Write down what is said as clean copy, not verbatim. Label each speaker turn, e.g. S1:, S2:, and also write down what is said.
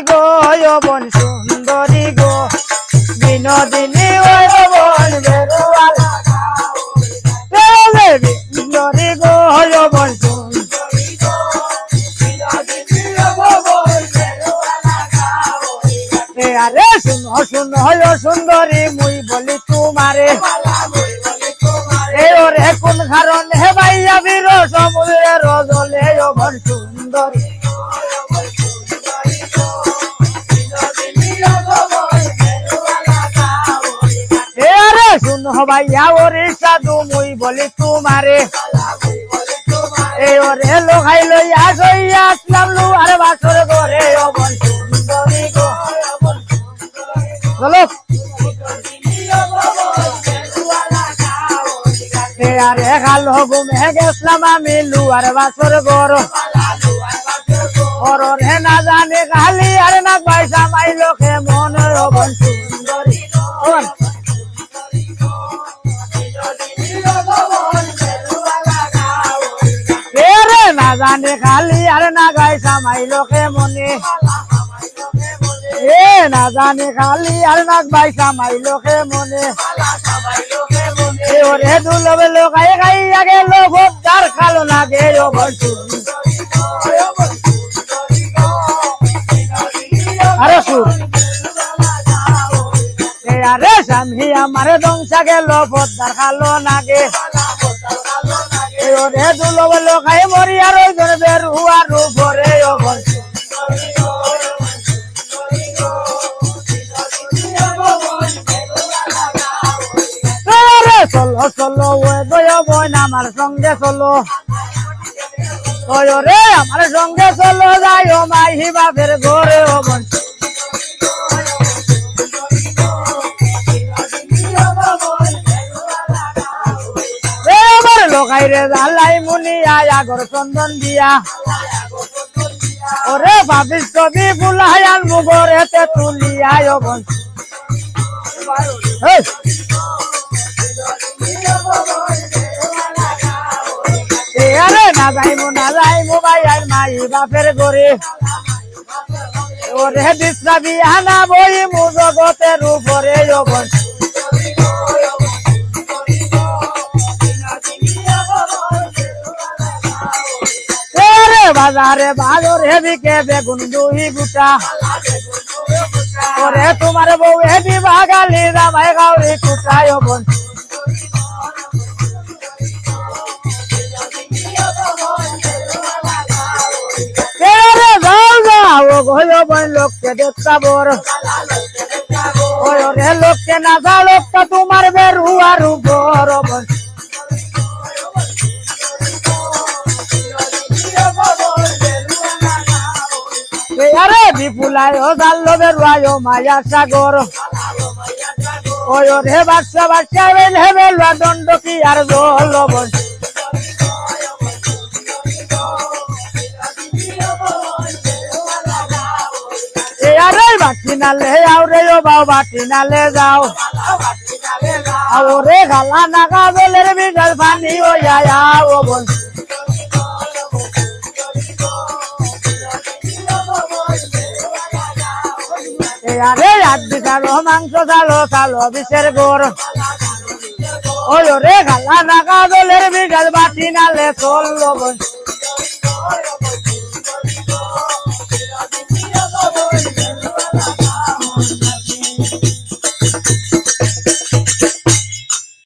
S1: গো বন সুন্দরী গো বিনোদিনী ওই বন বেরুয়ালা সুন্দরী গো বন সুন্দরী গো বিনোদিনী বন বেরুয়ালা আরে শুনো শুনো সুন্দরী মুই বলি তোমারে ওরে কোন কারণে ভাইয়া বীর সমুদ্রের জলে বন সুন্দরী শুনো ভাইয়া ওরে সাধু মুই বলি তোমারে ওরে লোকাই লইয়া সইয়া আসলাম লু আর বাসর ঘরে বন সুন্দরী গো চলো আরে কালো ঘুমে গেছিলাম আমি লুয়ার বাসর ঘর হে না জানে খালি আর না পয়সা মাইলো কে মন বন সুন্দরী না জানে খালি আর না গাইছা মাইলো কে মনে না জানে খালি আর না বাইসা মাইলো কে মনে ওরে দুলবে লোকাই খাইয়া গেল ভোটার খালো না গে আরে সুর আরে স্বামী আমার দংশা গেল ভোটার খালো না গে ওরে দুলবে লোকাই মরি আর ওই ধরবে রুয়ার উপরে চলো চলো ওই দয় বোন আমার সঙ্গে চলো রে আমার সঙ্গে চলো যাই ও মাই বাপের ঘরে বোন লোকাই রে জালাই মুনি আয়া ঘর চন্দন দিয়া ওরে ভাবিস কবি ফুলাই আনবো ঘরেতে তুলিয়া বোন আরে না যাইমু ভাই আর মাই বাপের ঘরে ওরে বিশ্রাবি আনা বই মু জগতের উপরে বোন বাজারে বাজার হেদিকে বেগুন দুই গুটা ওরে তোমার বউ হেদি বাগালি জামাই গাউরি কুটায় বোন লোককে দেখতা বড় ওরে লোককে না যা লোকটা তোমার বেরুয়ার উপর আরে বিপুলায় জাল্লো বেরুয়ায় মায়ার সাগর ওরে বাচ্চা বাচ্চা বেলুয়া দণ্ড কি আর জল বন আরে বাটি নালে আও রে ও বাও বাটি নালে যাও ওরে গালা নাগা বেলের বিজল পানি ও যাও বল আরে আদি চালো মাংস চালো চালো বিষের গোর ওরে গালা নাগা বেলের বিজল বাটি নালে চললো বল Thank you.